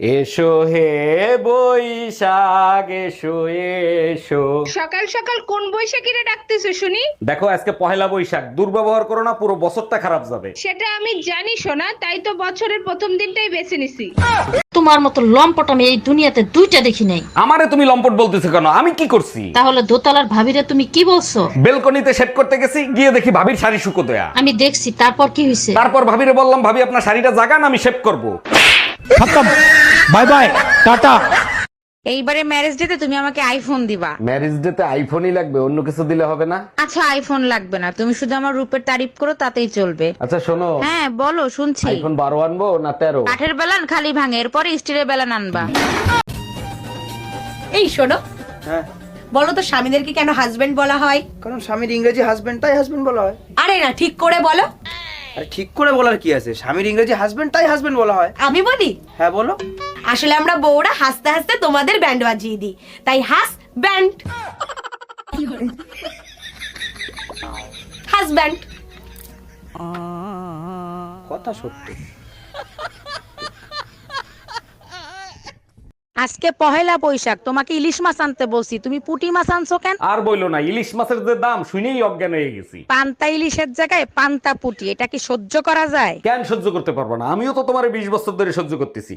এসো হে বৈশাখ এসো এসো। সকাল সকাল কোন বৈশাখীরে ডাকতেছো শুনি? দেখো আজকে পহেলা বৈশাখ, দুর্ব্যবহার করো না, পুরো বছরটা খারাপ যাবে। সেটা আমি জানি শোনা, তাই তো বছরের প্রথম দিনটাই বেছে নিছি। তোমার মতো লম্পট আমি এই দুনিয়াতে দুইটা দেখি নাই। আমারে তুমি লম্পট বলতেছো কেন? আমি কি করছি? তাহলে দোতলার ভাবিরে তুমি কি বলছো? বেলকনিতে সেট করতে গেছি, গিয়ে দেখি ভাবির শাড়ি শুকো দেয়া। আমি দেখছি, তারপর কি হয়েছে? তারপর ভাবিরে বললাম, ভাবি আপনার শাড়িটা জাগান, আমি শেভ করব। Bye bye tata. এইবারে ম্যারেজ ডেতে তুমি আমাকে আইফোন দিবা। ম্যারেজ ডেতে আইফোনই লাগবে, অন্য কিছু দিলে হবে না? আচ্ছা আইফোন লাগবে না, তুমি শুধু আমার রূপের তারিফ করো তাতেই চলবে। আচ্ছা শোনো, হ্যাঁ বলো শুনছি। আইফোন 12 আনবো না 13? কাঠের বেলান খালি ভাঙে, এরপরে স্টিলের বেলান আনবা। এই শোনো, হ্যাঁ, বলো তো স্বামীদেরকে কেন হাজবেন্ড বলা হয়? কারণ স্বামীর ইংরেজি হাজবেন্ড, তাই হাজবেন্ড বলা হয়। আরে না, ঠিক করে বলো। আরে ঠিক করে বলার কি আছে? স্বামীর ইংরেজি হাজবেন্ড, তাই হাজবেন্ড বলা হয়। আমি বলি, হ্যাঁ বলো। আসলে আমরা বউরা হাসতে হাসতে তোমাদের ব্যান্ড বাজিয়ে দিই, তাই হাসব্যান্ড। হাজব্যান্ড। কথা সত্য। আজকে পহেলা বৈশাখ, তোমাকে ইলিশ মাছ আনতে বলছি, তুমি পুঁটি মাছ আনছো কেন? আর বইলো না, ইলিশ মাছের যে দাম শুনেই অজ্ঞান হয়ে গেছি। পান্তা ইলিশের জায়গায় পান্তা পুঁটি, এটা কি সহ্য করা যায়? কেন সহ্য করতে পারবো না? আমিও তো তোমার 20 বছর ধরে সহ্য করতেছি।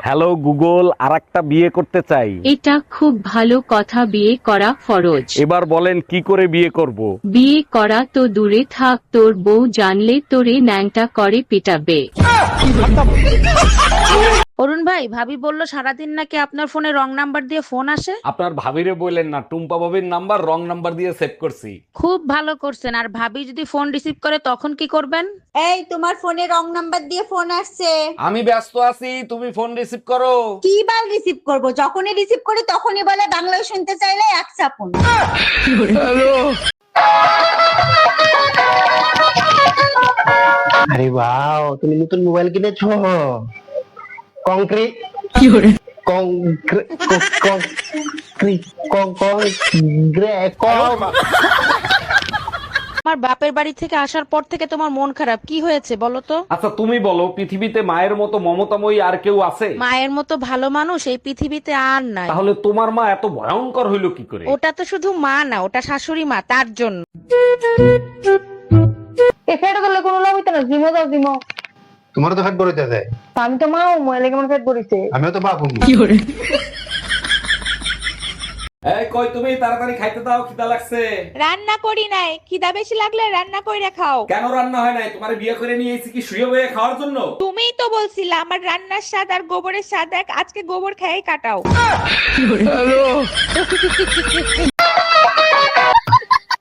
হ্যালো গুগল, আরেকটা বিয়ে করতে চাই। এটা খুব ভালো কথা, বিয়ে করা ফরজ। এবার বলেন কি করে বিয়ে করব? বিয়ে করা তো দূরে থাক, তোর বউ জানলে তোরে ন্যাংটা করে পিটাবে। অরুণ ভাই, ভাবি বললো সারাদিন নাকি আপনার ফোনে রং নাম্বার দিয়ে ফোন আসে। আপনার ভাবিরে বললেন না, টুম্পা ভাবির নাম্বার রং নাম্বার দিয়ে সেভ করছি। খুব ভালো করছেন। আর ভাবি যদি ফোন রিসিভ করে তখন কি করবেন? এই তোমার ফোনে রং নাম্বার দিয়ে ফোন আসছে। আমি ব্যস্ত আছি, তুমি ফোন রিসিভ করো। কি বার রিসিভ করব? যখনই রিসিভ করি তখনই বলে বাংলায় শুনতে চাইলে এক চাপুন। আরে বাও, তুমি নতুন মোবাইল কিনেছো? কংক্রিট আমার বাপের বাড়ি থেকে আসার পর থেকে তোমার মন খারাপ, কি হয়েছে বলো তো? আচ্ছা তুমি বলো, পৃথিবীতে মায়ের মতো মমতাময়ী আর কেউ আছে? মায়ের মতো ভালো মানুষ এই পৃথিবীতে আর নাই। তাহলে তোমার মা এত ভয়ঙ্কর হইলো কি করে? ওটা তো শুধু মা না, ওটা শাশুড়ি মা, তার জন্য। তোমার তো ফ্যাট বড়িতে আছে। আমি তো মা মোবাইলে কেমন ফেট পড়িছে। আমিও তো বাপ। এই কই তুমি, তাড়াতাড়ি খাইতে দাও, খিদা লাগছে। রান্না করি নাই, খিদা বেশি লাগলে রান্না কইরা খাও। কেন রান্না হয় নাই? তোমার বিয়ে করে নিয়ে এসেছি কি শুয়ে বয়ে খাওয়ার জন্য? তুমিই তো বলছিলা আমার রান্নার স্বাদ আর গোবরের স্বাদ এক, আজকে গোবর খেয়ে কাটাও।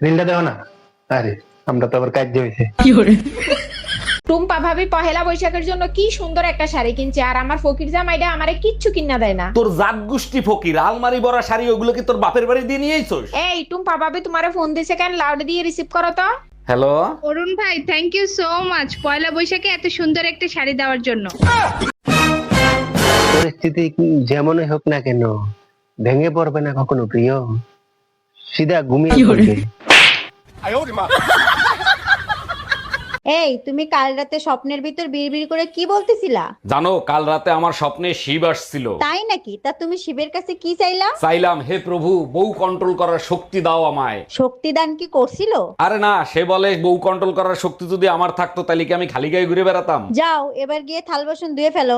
রিলটা দেখো না। আরে আমরা তো আবার কাজ হয়েছে। টুম্পা ভাবি পহেলা বৈশাখের জন্য কি সুন্দর একটা শাড়ি কিনছে, আর আমার ফকির জামাইটা আমারে কিচ্ছু কিনা দেয় না। তোর জাত গোষ্ঠী ফকির, আলমারি ভরা শাড়ি ওগুলো কি তোর বাপের বাড়ি দিয়ে নিয়ে আইছস? এই টুম্পা ভাবি তোমারে ফোন দিছে কেন? লাউড দিয়ে রিসিভ করো তো। হ্যালো অরুণ ভাই, থ্যাংক ইউ সো মাচ পয়লা বৈশাখে এত সুন্দর একটা শাড়ি দেওয়ার জন্য। পরিস্থিতি যেমনই হোক না কেন, ভেঙে পড়বে না কখনো প্রিয়, সিধা ঘুমিয়ে পড়বে। এই তুমি কাল রাতে স্বপ্নের ভিতর বিড়বিড় করে কি বলতেছিলা? জানো, কাল রাতে আমার স্বপ্নে শিব আসছিল। তাই নাকি? তা তুমি শিবের কাছে কি চাইলা? চাইলাম, হে প্রভু বউ কন্ট্রোল করার শক্তি দাও আমায়। শক্তিদান কি করছিল? আরে না, সে বলে বউ কন্ট্রোল করার শক্তি যদি আমার থাকতো তাহলে কি আমি খালি গায়ে ঘুরে বেড়াতাম? যাও এবার গিয়ে থাল বাসন ধুয়ে ফেলো।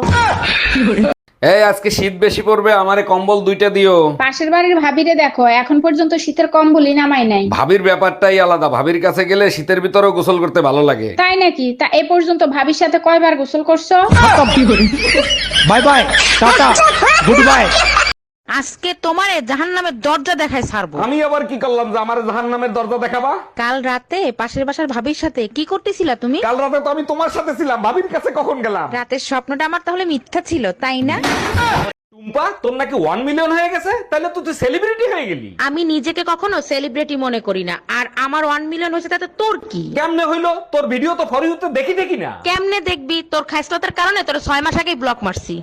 এই আজকে শীত বেশি পড়বে, আমারে কম্বল 2টা দিও। পাশের বাড়ির ভাবিরে দেখো, এখন পর্যন্ত শীতের কম্বলই নামাই নাই। ভাবির ব্যাপারটাই আলাদা, ভাবির কাছে গেলে শীতের ভিতরেও গোসল করতে ভালো লাগে। তাই নাকি? তা এ পর্যন্ত ভাবির সাথে কয়বার গোসল করছো? Bye bye tata good bye. আজকে তোমারে জাহান্নামের দরজা দেখায় ছাড়বো। আমি আবার কি করলাম যে আমার জাহান্নামের দরজা দেখাবা? কাল রাতে পাশের বাসার ভাবির সাথে কি করতেছিলা তুমি? কাল রাতে তো আমি তোমার সাথে ছিলাম, ভাবির কাছে কখন গেলাম? রাতের স্বপ্নটা আমার তাহলে মিথ্যা ছিল, তাই না? টুম্পা, তোর নাকি 1 মিলিয়ন হয়ে গেছে, তাহলে তো তুই সেলিব্রিটি হয়ে গেলি। আমি নিজেকে কখনো সেলিব্রিটি মনে করি না, আর আমার 1 মিলিয়ন হয়েছে তাতে তোর কি? কেমনে হইলো? তোর ভিডিও তো ফর ইউতে দেখি না। কেমনে দেখবি? তোর খাইসলতের কারণে তোর 6 মাস আগেই ব্লক মারছি।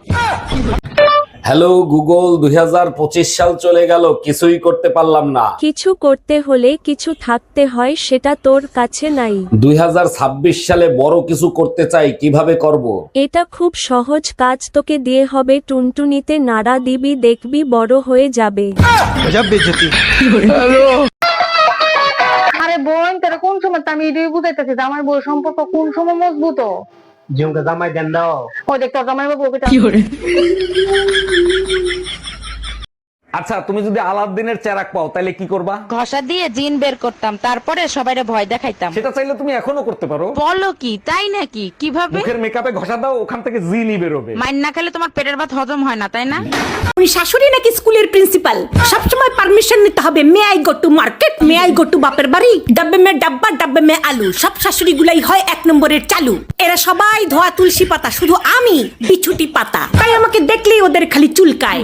হ্যালো গুগল, 2025 সাল চলে গেল, কিছুই করতে পারলাম না। কিছু করতে হলে কিছু থাকতে হয়, সেটা তোর কাছে নাই। 2026 সালে বড় কিছু করতে চাই, কিভাবে করব? এটা খুব সহজ কাজ, তোকে দিয়ে হবে টুনটুনিতে নাড়া দিবি, দেখবি বড় হয়ে যাবে। আরে বোন, তোর কোন সময় আমি এটাই বুঝাইতেছি যে আমার বউ সম্পর্ক কোন সময় মজবুত। ঝুমকা জামাই দেন দাও। ও দেখতো জামাই বাবু আচ্ছা, তুমি যদি আলাদিনের চেরাক পাও তাহলে কি করবা? ঘষা দিয়ে জিন বের করতাম, তারপরে সবাইরে ভয় দেখাইতাম। সেটা চাইলে তুমি এখনো করতে পারো। বলো কি, তাই নাকি? কিভাবে? মুখের মেকআপে ঘষা দাও, ওখান থেকে জিনই বেরোবে। মাইন না খেলে তোমার পেটের ভাত হজম হয় না, তাই না? উনি শাশুড়ি নাকি স্কুলের প্রিন্সিপাল? সবসময় পারমিশন নিতে হবে। May I go to market, may I go to বাপের বাড়ি, ডাব্বে মে ডাব্বা, ডাব্বে মে আলু। সব শাশুড়ি গুলাই হয় 1 নম্বরের চালু। এরা সবাই ধোয়া তুলসী পাতা, শুধু আমি বিছুটি পাতা। তাই আমাকে দেখলেই ওদের খালি চুলকায়।